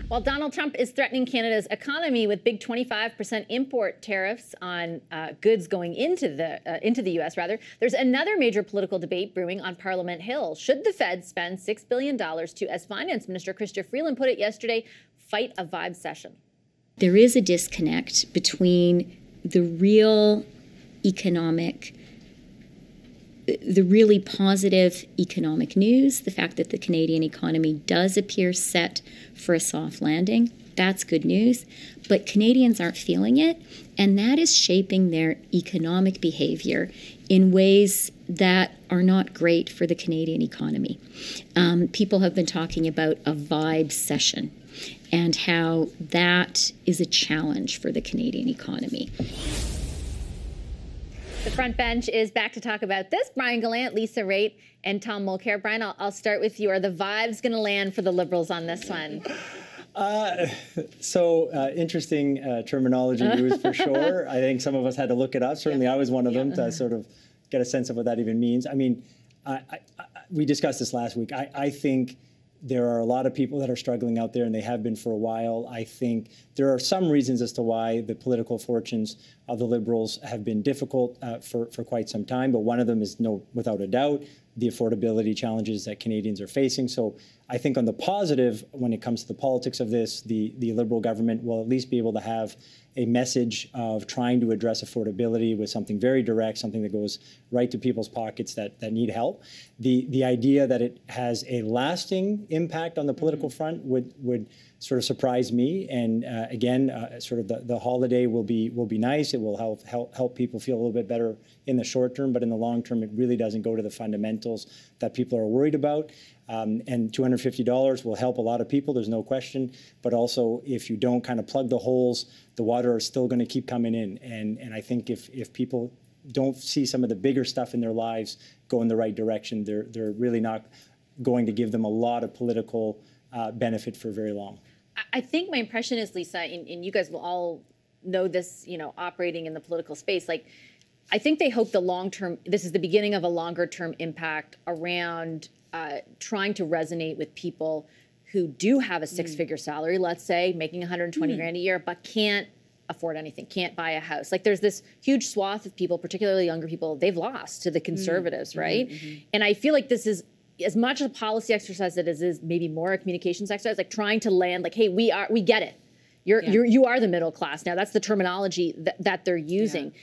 While Donald Trump is threatening Canada's economy with big 25% import tariffs on goods going into the U.S., there's another major political debate brewing on Parliament Hill. Should the Fed spend $6 billion to, as Finance Minister Chrystia Freeland put it yesterday, fight a vibe session? There is a disconnect between the real economic, the really positive economic news, the fact that the Canadian economy does appear set for a soft landing. That's good news. But Canadians aren't feeling it, and that is shaping their economic behavior in ways that are not great for the Canadian economy. People have been talking about a vibe session and how that is a challenge for the Canadian economy. The front bench is back to talk about this. Brian Gallant, Lisa Raitt, and Tom Mulcair. Brian, I'll start with you. Are the vibes going to land for the Liberals on this one? Interesting terminology used for sure. I think some of us had to look it up. Certainly I was one of them to sort of get a sense of what that even means. I mean, we discussed this last week. I think there are a lot of people that are struggling out there, and they have been for a while. I think there are some reasons as to why the political fortunes of the Liberals have been difficult for quite some time, but one of them is, without a doubt, the affordability challenges that Canadians are facing. So I think on the positive, when it comes to the politics of this, the Liberal government will at least be able to have a message of trying to address affordability with something very direct, something that goes right to people's pockets that need help. The idea that it has a lasting impact on the political front would sort of surprise me. And again, sort of the holiday will be nice. It will help people feel a little bit better in the short term, but in the long term, it really doesn't go to the fundamentals that people are worried about. And $250 will help a lot of people, there's no question. But also, if you don't kind of plug the holes, the water is still going to keep coming in. And I think if people don't see some of the bigger stuff in their lives go in the right direction, they're really not going to give them a lot of political benefit for very long. I think my impression is, Lisa, and you guys will all know this, operating in the political space, I think they hope this is the beginning of a longer term impact around trying to resonate with people who do have a six-figure salary, let's say, making 120 grand a year, but can't afford anything, can't buy a house. There's this huge swath of people, particularly younger people, they've lost to the Conservatives, right? And I feel like this is as much a policy exercise as it is maybe more a communications exercise, trying to land, hey, we get it. You are the middle class now. That's the terminology that they're using. Yeah.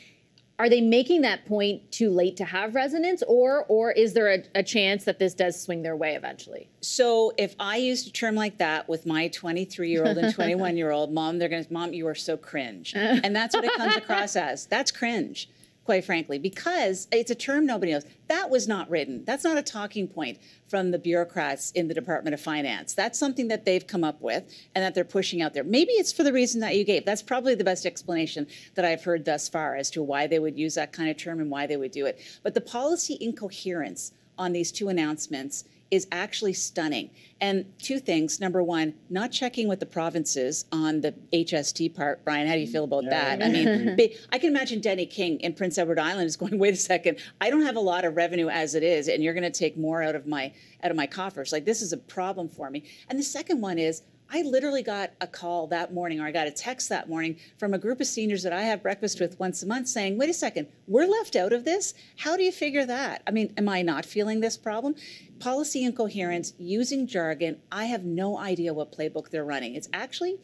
Are they making that point too late to have resonance, or is there a chance that this does swing their way eventually? So if I used a term like that with my 23-year-old and 21-year-old, Mom, Mom, you are so cringe. And that's what it comes across as. That's cringe, quite frankly, because it's a term nobody knows. That was not written. That's not a talking point from the bureaucrats in the Department of Finance. That's something that they've come up with and that they're pushing out there. Maybe it's for the reason that you gave. That's probably the best explanation that I've heard thus far as to why they would use that kind of term and why they would do it. But the policy incoherence on these two announcements is actually stunning. And two things. Number one, not checking with the provinces on the HST part. Brian, how do you feel about that? I mean, I can imagine Denny King in Prince Edward Island is going, wait a second, I don't have a lot of revenue as it is, and you're going to take more out of my coffers. This is a problem for me. And the second one is, I literally got a call that morning, or I got a text that morning from a group of seniors that I have breakfast with once a month saying, wait a second, we're left out of this? How do you figure that? I mean, am I not feeling this problem? Policy incoherence, using jargon, I have no idea what playbook they're running. It's actually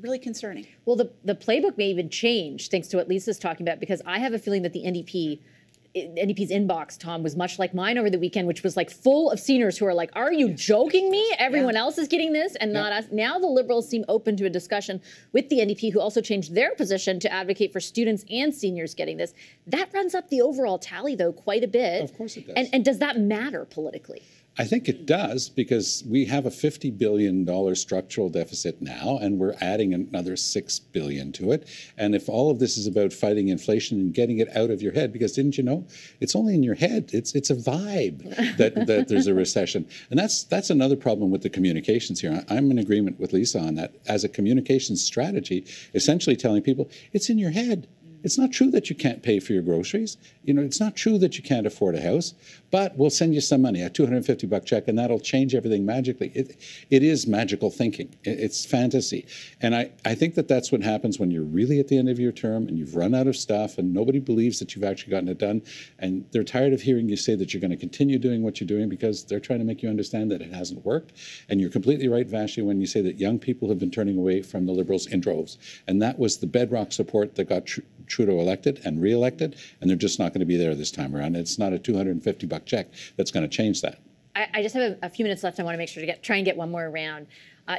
really concerning. Well, the playbook may even change, thanks to what Lisa's talking about, because I have a feeling that the NDP's inbox, Tom, was much like mine over the weekend, which was full of seniors who are like, are you joking me? Everyone else is getting this and not us. Now the Liberals seem open to a discussion with the NDP, who also changed their position to advocate for students and seniors getting this. That runs up the overall tally, though, quite a bit. Of course it does. And does that matter politically? I think it does, because we have a $50 billion structural deficit now, and we're adding another $6 billion to it. And if all of this is about fighting inflation and getting it out of your head, because didn't you know, it's only in your head. It's a vibe that there's a recession. And that's another problem with the communications here. I'm in agreement with Lisa on that. As a communications strategy, essentially telling people, it's in your head. It's not true that you can't pay for your groceries. You know, it's not true that you can't afford a house, but we'll send you some money, a $250 check, and that'll change everything magically. It is magical thinking. It's fantasy. And I think that that's what happens when you're really at the end of your term and you've run out of stuff and nobody believes that you've actually gotten it done. And they're tired of hearing you say that you're going to continue doing what you're doing because they're trying to make you understand that it hasn't worked. And you're completely right, Vassy, when you say that young people have been turning away from the Liberals in droves. And that was the bedrock support that got Trudeau elected and re-elected, and they're just not going to be there this time around. It's not a $250 check that's going to change that. I just have a few minutes left. I want to make sure to try and get one more round.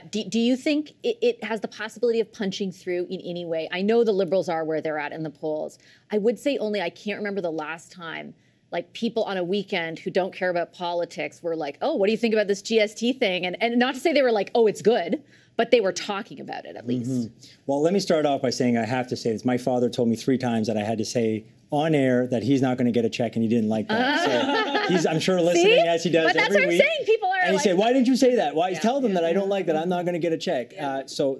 Do you think it has the possibility of punching through in any way? I know the Liberals are where they're at in the polls. I would say only I can't remember the last time like people on a weekend who don't care about politics were like, oh, what do you think about this GST thing? And not to say they were like, oh, it's good, but they were talking about it at least. Well, let me start off by saying I have to say this. My father told me 3 times that I had to say on air that he's not going to get a check, and he didn't like that. So he's, I'm sure, listening as he does but that's every what week. I'm saying. People are and he like, said, "Why didn't you say that? Why tell them that I don't like that? I'm not going to get a check." So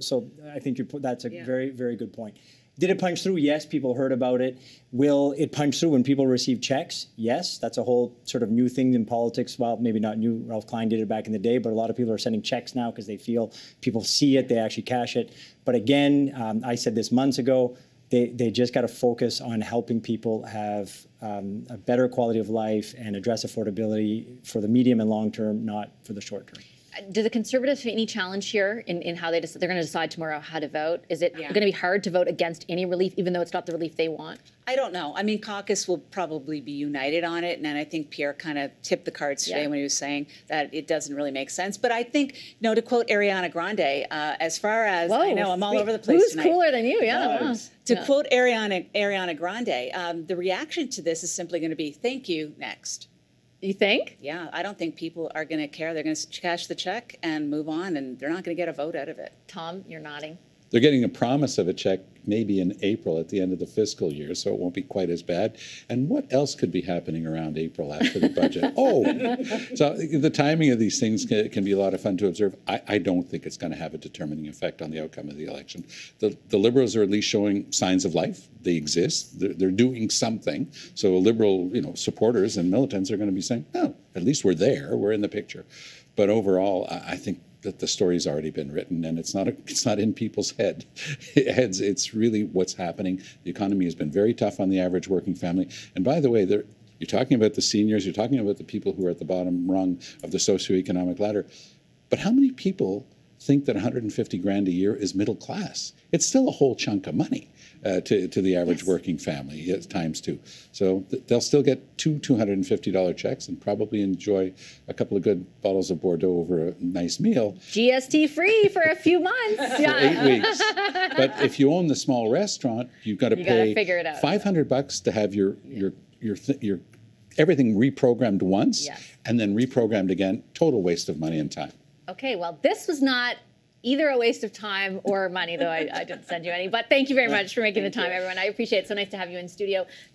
I think that's a very, very good point. Did it punch through? Yes, people heard about it. Will it punch through when people receive checks? Yes, that's a whole sort of new thing in politics. Well, maybe not new. Ralph Klein did it back in the day, but a lot of people are sending checks now because they feel people see it, they actually cash it. But again, I said this months ago, they just got to focus on helping people have a better quality of life and address affordability for the medium and long term, not for the short term. Do the Conservatives have any challenge here in how they're going to decide tomorrow how to vote? Is it going to be hard to vote against any relief, even though it's not the relief they want? I don't know. I mean, caucus will probably be united on it, and I think Pierre kind of tipped the cards today when he was saying that it doesn't really make sense. But I think, you know, to quote Ariana Grande, as far as I know, I'm all over the place Who's tonight. cooler than you? Yeah. To quote Ariana Grande, the reaction to this is simply going to be, thank you, next. You think? Yeah, I don't think people are going to care. They're going to cash the check and move on, and they're not going to get a vote out of it. Tom, you're nodding. They're getting a promise of a check maybe in April at the end of the fiscal year, so it won't be quite as bad. And what else could be happening around April after the budget? So the timing of these things can be a lot of fun to observe. I don't think it's going to have a determining effect on the outcome of the election. The Liberals are at least showing signs of life. They exist. They're doing something. So Liberal, supporters and militants are going to be saying, "No, at least we're there. We're in the picture." But overall, I think that the story's already been written, and it's not in people's heads. It's really what's happening. The economy has been very tough on the average working family. And by the way, you're talking about the seniors, you're talking about the people who are at the bottom rung of the socioeconomic ladder. But how many people think that 150 grand a year is middle class? It's still a whole chunk of money to the average working family, times 2. So they'll still get 2 $250 checks and probably enjoy a couple of good bottles of Bordeaux over a nice meal. GST free for a few months. For 8 weeks. But if you own the small restaurant, you've got to pay $500 to have your everything reprogrammed once and then reprogrammed again. Total waste of money and time. Okay, well, this was not either a waste of time or money, though I didn't send you any. But thank you very much for making the time, everyone. I appreciate it. So nice to have you in studio.